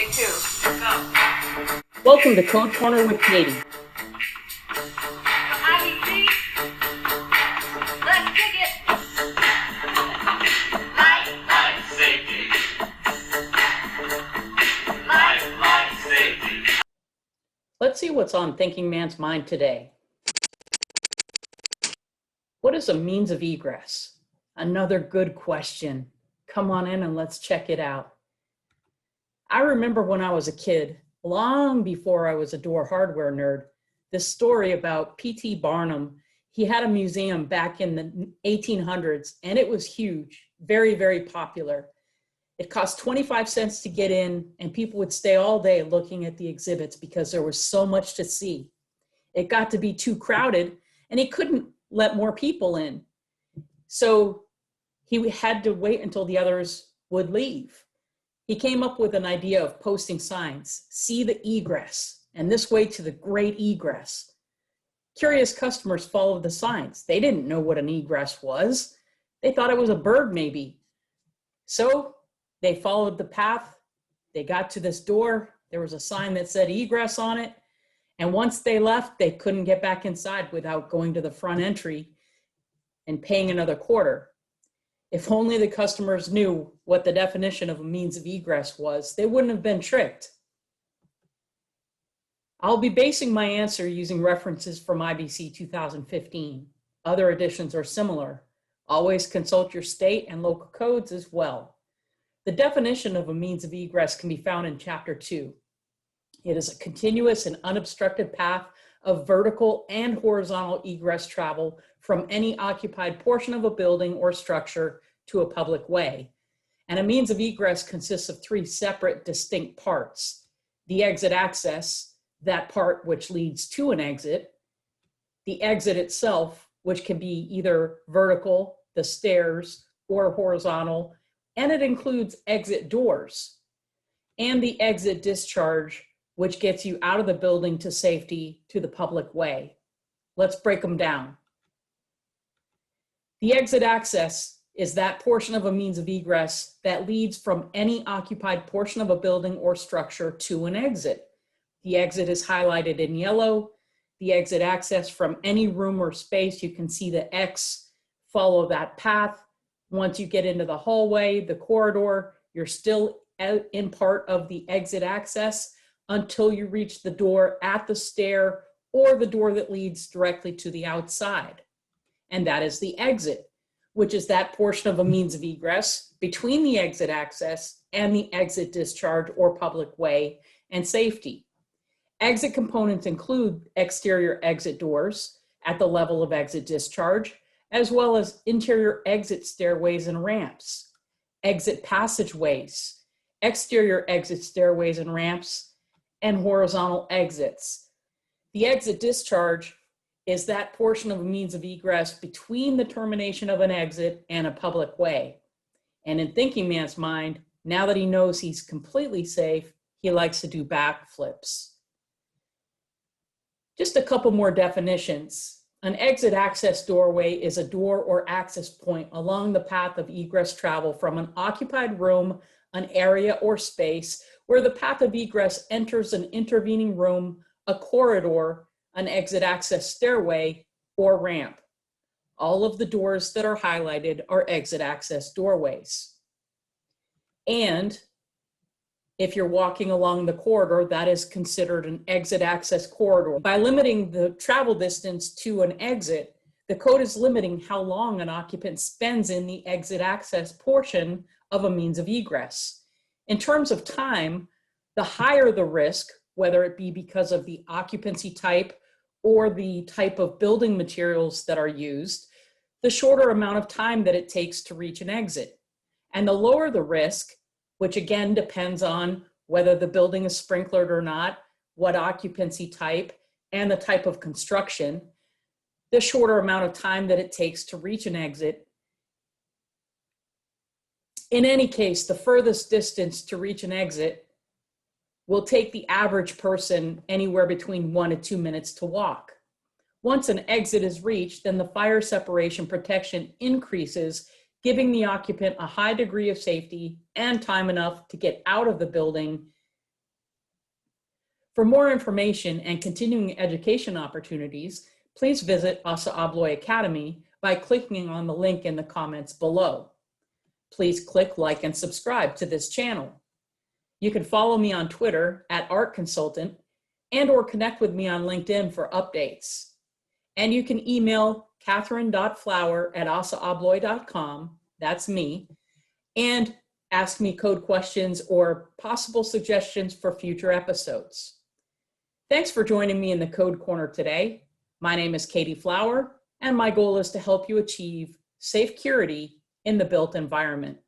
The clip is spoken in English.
Take two. Go. Welcome to Code Corner with Katie. IBC. Let's kick it. Life safety. Life safety. Let's see what's on Thinking Man's mind today. What is a means of egress? Another good question. Come on in and let's check it out. I remember when I was a kid, long before I was a door hardware nerd, this story about P.T. Barnum. He had a museum back in the 1800s, and it was huge, very, very popular. It cost 25 cents to get in, and people would stay all day looking at the exhibits because there was so much to see. It got to be too crowded, and he couldn't let more people in. So he had to wait until the others would leave. He came up with an idea of posting signs, see the egress, and this way to the great egress. Curious customers followed the signs. They didn't know what an egress was. They thought it was a bird maybe. So they followed the path. They got to this door. There was a sign that said egress on it. And once they left, they couldn't get back inside without going to the front entry and paying another quarter. If only the customers knew what the definition of a means of egress was, they wouldn't have been tricked. I'll be basing my answer using references from IBC 2015. Other editions are similar. Always consult your state and local codes as well. The definition of a means of egress can be found in Chapter 2. It is a continuous and unobstructed path of vertical and horizontal egress travel from any occupied portion of a building or structure to a public way. And a means of egress consists of three separate, distinct parts: the exit access, that part which leads to an exit; the exit itself, which can be either vertical, the stairs, or horizontal, and it includes exit doors; and the exit discharge, which gets you out of the building to safety to the public way. Let's break them down. The exit access is that portion of a means of egress that leads from any occupied portion of a building or structure to an exit. The exit is highlighted in yellow. The exit access from any room or space, you can see the X, follow that path. Once you get into the hallway, the corridor, you're still in part of the exit access until you reach the door at the stair or the door that leads directly to the outside. And that is the exit, which is that portion of a means of egress between the exit access and the exit discharge or public way and safety. Exit components include exterior exit doors at the level of exit discharge, as well as interior exit stairways and ramps, exit passageways, exterior exit stairways and ramps, and horizontal exits. The exit discharge is that portion of a means of egress between the termination of an exit and a public way. And in Thinking Man's mind, now that he knows he's completely safe, he likes to do backflips. Just a couple more definitions. An exit access doorway is a door or access point along the path of egress travel from an occupied room, an area or space where the path of egress enters an intervening room, a corridor, an exit access stairway, or ramp. All of the doors that are highlighted are exit access doorways. And if you're walking along the corridor, that is considered an exit access corridor. By limiting the travel distance to an exit, the code is limiting how long an occupant spends in the exit access portion of a means of egress. In terms of time, the higher the risk, whether it be because of the occupancy type or the type of building materials that are used, the shorter amount of time that it takes to reach an exit. And the lower the risk, which again depends on whether the building is sprinklered or not, what occupancy type, and the type of construction, the shorter amount of time that it takes to reach an exit. In any case, the furthest distance to reach an exit will take the average person anywhere between 1 to 2 minutes to walk. Once an exit is reached, then the fire separation protection increases, giving the occupant a high degree of safety and time enough to get out of the building For more information and continuing education opportunities, please visit Assa Abloy Academy by clicking on the link in the comments below. Please click like and subscribe to this channel. You can follow me on Twitter @ArtConsultant and/or connect with me on LinkedIn for updates. And you can email catherine.flower@assaabloy.com, that's me, and ask me code questions or possible suggestions for future episodes. Thanks for joining me in the Code Corner today. My name is Katie Flower, and my goal is to help you achieve safe security in the built environment.